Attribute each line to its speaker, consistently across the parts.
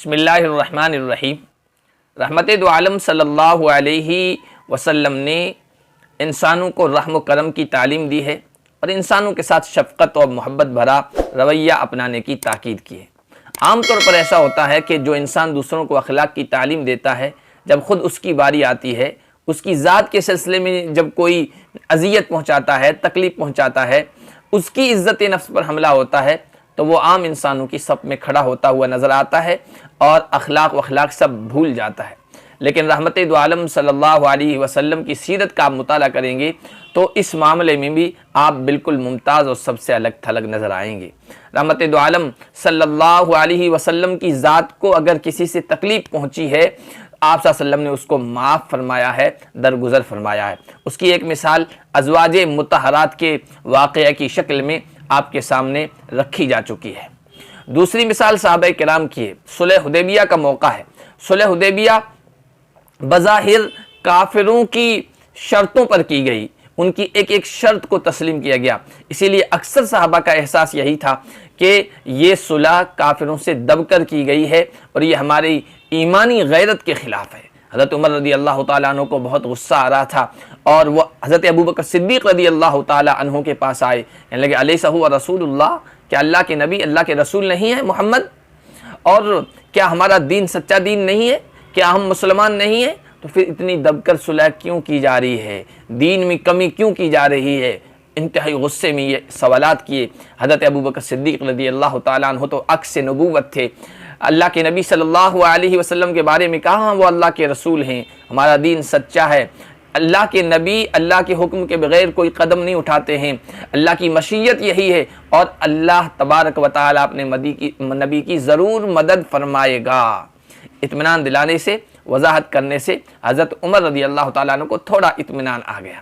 Speaker 1: بسم اللہ الرحمن الرحیم۔ رحمت دو عالم صلی اللہ علیہ وسلم نے انسانوں کو رحم و کرم کی تعلیم دی ہے اور انسانوں کے ساتھ شفقت اور محبت بھرا رویہ اپنانے کی تاکید کی ہے۔ عام طور پر ایسا ہوتا ہے کہ جو انسان دوسروں کو اخلاق کی تعلیم دیتا ہے، جب خود اس کی باری آتی ہے، اس کی ذات کے سلسلے میں جب کوئی اذیت پہنچاتا ہے، تکلیف پہنچاتا ہے، اس کی عزت نفس پر حملہ ہوتا ہے، تو وہ عام انسانوں کی صف میں کھڑا ہوتا ہوا نظر آتا ہے اور اخلاق و اخلاق سب بھول جاتا ہے۔ لیکن رحمت دو عالم صلی اللہ علیہ وسلم کی سیرت کا آپ مطالعہ کریں گے تو اس معاملے میں بھی آپ بالکل ممتاز اور سب سے الگ تھلگ نظر آئیں گے۔ رحمت دو عالم صلی اللہ علیہ وسلم کی ذات کو اگر کسی سے تکلیف پہنچی ہے، آپ صلی اللہ علیہ وسلم نے اس کو معاف فرمایا ہے، درگزر فرمایا ہے۔ اس کی ایک مثال ازواج مطہرات کے واقعہ کی شکل میں آپ کے سامنے رکھی جا چکی ہے۔ دوسری مثال صحابہ کرام کی ہے۔ صلح حدیبیہ کا موقع ہے۔ صلح حدیبیہ بظاہر کافروں کی شرطوں پر کی گئی، ان کی ایک ایک شرط کو تسلیم کیا گیا، اسی لیے اکثر صحابہ کا احساس یہی تھا کہ یہ صلح کافروں سے دب کر کی گئی ہے اور یہ ہماری ایمانی غیرت کے خلاف ہے۔ حضرت عمر رضی اللہ تعالیٰ عنہ کو بہت غصہ آ رہا تھا اور وہ حضرت ابوبکر صدیق رضی اللہ تعالیٰ عنہ کے پاس آئے، کہنے لگے علیہ هو رسول اللہ، کیا اللہ کے نبی اللہ کے رسول نہیں ہے محمد؟ اور کیا ہمارا دین سچا دین نہیں ہے؟ کیا ہم مسلمان نہیں ہیں؟ تو پھر اتنی دب کر صلح کیوں کی جا رہی ہے؟ دین میں کمی کیوں کی جا رہی ہے؟ انتہائی غصے میں یہ سوالات کیے۔ حضرت ابوبکر صدیق رضی اللہ تعالیٰ عنہ تو عکس نبوت تھے، اللہ کے نبی صلی اللہ علیہ وسلم کے بارے میں کہا وہ اللہ کے رسول ہیں، ہمارا دین سچا ہے، اللہ کے نبی اللہ کے حکم کے بغیر کوئی قدم نہیں اٹھاتے ہیں، اللہ کی مشیت یہی ہے اور اللہ تبارک و تعالیٰ اپنے نبی کی ضرور مدد فرمائے گا۔ اطمینان دلانے سے، وضاحت کرنے سے حضرت عمر رضی اللہ تعالیٰ عنہ کو تھوڑا اطمینان آ گیا۔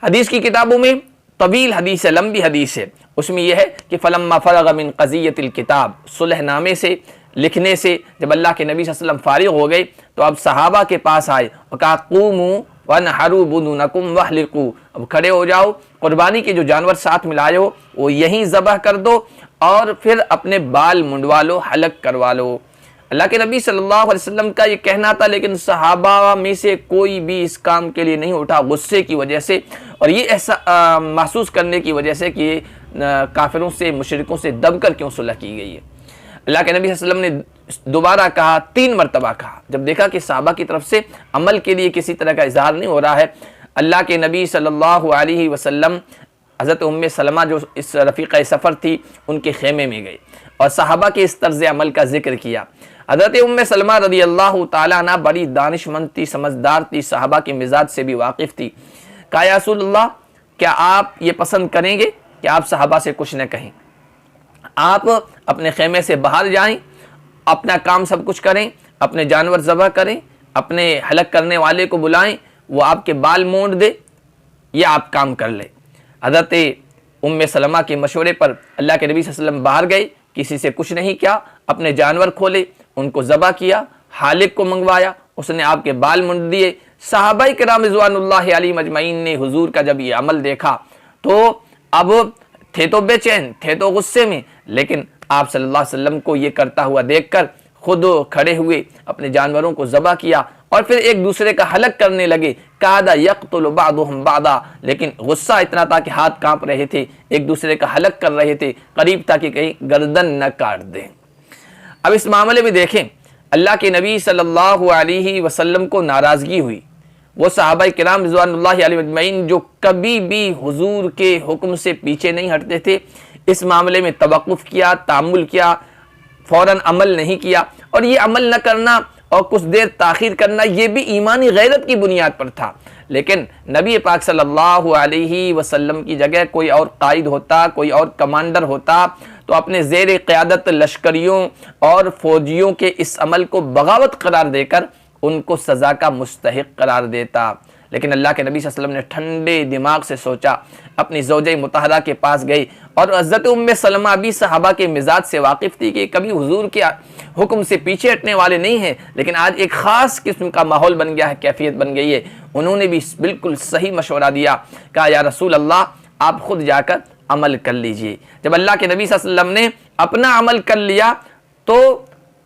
Speaker 1: حدیث کی کتابوں میں طویل حدیث ہے، لمبی حدیث ہے، اس میں یہ ہے کہ فلما فرغ من قضیۃ الکتاب، صلح نامے سے لکھنے سے جب اللہ کے نبی صلی اللہ علیہ وسلم فارغ ہو گئے تو اب صحابہ کے پاس آئے اور کہا قوموا وانحروا بدونکم واحلقوا، اب کھڑے ہو جاؤ، قربانی کے جو جانور ساتھ ملائے ہو وہ یہیں ذبح کر دو اور پھر اپنے بال منڈوا لو، حلق کروا لو۔ اللہ کے نبی صلی اللہ علیہ وسلم کا یہ کہنا تھا، لیکن صحابہ میں سے کوئی بھی اس کام کے لیے نہیں اٹھا، غصے کی وجہ سے اور یہ ایسا محسوس کرنے کی وجہ سے کہ کافروں سے، مشرکوں سے دب کر کیوں صلح کی گئی ہے۔ اللہ کے نبی صلی اللہ علیہ وسلم نے دوبارہ کہا، 3 مرتبہ کہا۔ جب دیکھا کہ صحابہ کی طرف سے عمل کے لیے کسی طرح کا اظہار نہیں ہو رہا ہے، اللہ کے نبی صلی اللہ علیہ وسلم حضرت ام سلمہ جو اس رفیقہ سفر تھی ان کے خیمے میں گئے اور صحابہ کے اس طرز عمل کا ذکر کیا۔ حضرت ام سلمہ رضی اللہ تعالیٰ عنہ بڑی دانش مند تھی، سمجھدار تھی، صحابہ کے مزاج سے بھی واقف تھی۔ کہا یا رسول اللہ، کیا آپ یہ پسند کریں گے کہ آپ صحابہ سے کچھ نہ کہیں، آپ اپنے خیمے سے باہر جائیں، اپنا کام سب کچھ کریں، اپنے جانور ذبح کریں، اپنے حلق کرنے والے کو بلائیں، وہ آپ کے بال مونڈ دے، یہ آپ کام کر لیں۔ حضرت ام سلمہ کے مشورے پر اللہ کے نبی صلی اللہ علیہ وسلم باہر گئے، کسی سے کچھ نہیں کیا، اپنے جانور کھولے، ان کو ذبح کیا، حالق کو منگوایا، اس نے آپ کے بال منڈ دیے۔ صحابہ کرام رضوان اللہ علیہم اجمعین نے حضور کا جب یہ عمل دیکھا تو اب تھے تو بے چین، تھے تو غصے میں، لیکن آپ صلی اللہ علیہ وسلم کو یہ کرتا ہوا دیکھ کر خود کھڑے ہوئے، اپنے جانوروں کو ذبح کیا اور پھر ایک دوسرے کا حلق کرنے لگے۔ کاد یقتل بعضهم بعضا، لیکن غصہ اتنا تھا کہ ہاتھ کانپ رہے تھے، ایک دوسرے کا حلق کر رہے تھے، قریب تھا کہ کہیں گردن نہ کاٹ دیں۔ اب اس معاملے میں دیکھیں، اللہ کے نبی صلی اللہ علیہ وسلم کو ناراضگی ہوئی۔ وہ صحابہ کرام رضوان اللہ علیہ اجمعین جو کبھی بھی حضور کے حکم سے پیچھے نہیں ہٹتے تھے، اس معاملے میں توقف کیا، تأمل کیا، فوراً عمل نہیں کیا، اور یہ عمل نہ کرنا اور کچھ دیر تاخیر کرنا یہ بھی ایمانی غیرت کی بنیاد پر تھا۔ لیکن نبی پاک صلی اللہ علیہ وسلم کی جگہ کوئی اور قائد ہوتا، کوئی اور کمانڈر ہوتا تو اپنے زیر قیادت لشکریوں اور فوجیوں کے اس عمل کو بغاوت قرار دے کر ان کو سزا کا مستحق قرار دیتا۔ لیکن اللہ کے نبی صلی اللہ علیہ وسلم نے ٹھنڈے دماغ سے سوچا، اپنی زوجہ مطہرہ کے پاس گئی اور حضرت ام سلمہ بھی صحابہ کے مزاج سے واقف تھی کہ کبھی حضور کے حکم سے پیچھے ہٹنے والے نہیں ہیں، لیکن آج ایک خاص قسم کا ماحول بن گیا ہے، کیفیت بن گئی ہے۔ انہوں نے بھی بالکل صحیح مشورہ دیا، کہا یا رسول اللہ آپ خود جا کر عمل کر لیجئے۔ جب اللہ کے نبی صلی اللہ علیہ وسلم نے اپنا عمل کر لیا تو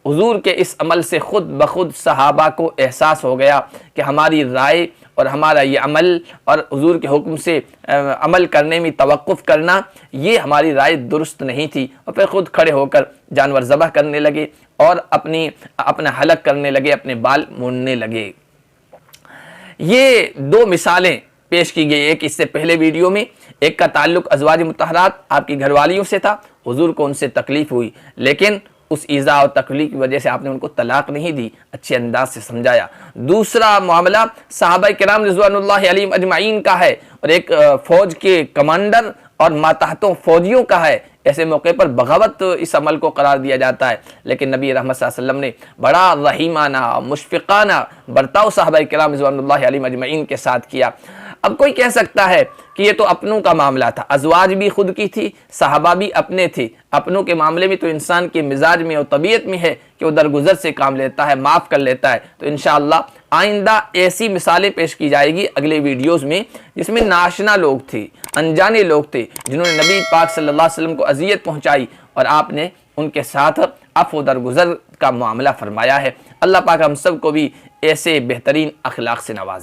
Speaker 1: حضور کے اس عمل سے خود بخود صحابہ کو احساس ہو گیا کہ ہماری رائے اور ہمارا یہ عمل اور حضور کے حکم سے عمل کرنے میں توقف کرنا، یہ ہماری رائے درست نہیں تھی، اور پھر خود کھڑے ہو کر جانور ذبح کرنے لگے اور اپنا حلق کرنے لگے، اپنے بال موننے لگے۔ یہ دو مثالیں پیش کی گئی، ایک اس سے پہلے ویڈیو میں، ایک کا تعلق ازواج مطہرات آپ کی گھر والیوں سے تھا، حضور کو ان سے تکلیف ہوئی، لیکن اس ایذا اور تکلیف کی وجہ سے آپ نے ان کو طلاق نہیں دی، اچھے انداز سے سمجھایا۔ دوسرا معاملہ صحابہ کرام رضوان اللہ علیہم اجمعین کا ہے، اور ایک فوج کے کمانڈر اور ماتحتوں فوجیوں کا ہے۔ ایسے موقع پر بغاوت اس عمل کو قرار دیا جاتا ہے، لیکن نبی رحمت صلی اللہ علیہ وسلم نے بڑا رحیمانہ مشفقانہ برتاؤ صحابہ کرام رضوان اللہ علیہم اجمعین کے ساتھ کیا۔ اب کوئی کہہ سکتا ہے کہ یہ تو اپنوں کا معاملہ تھا، ازواج بھی خود کی تھی، صحابہ بھی اپنے تھے، اپنوں کے معاملے میں تو انسان کے مزاج میں اور طبیعت میں ہے کہ وہ درگزر سے کام لیتا ہے، معاف کر لیتا ہے۔ تو انشاءاللہ آئندہ ایسی مثالیں پیش کی جائے گی اگلے ویڈیوز میں، جس میں ناشنا لوگ تھے، انجانے لوگ تھے، جنہوں نے نبی پاک صلی اللہ علیہ وسلم کو اذیت پہنچائی، اور آپ نے ان کے ساتھ عفو درگزر کا معاملہ فرمایا ہے۔ اللہ پاک ہم سب کو بھی ایسے بہترین اخلاق سے نوازے۔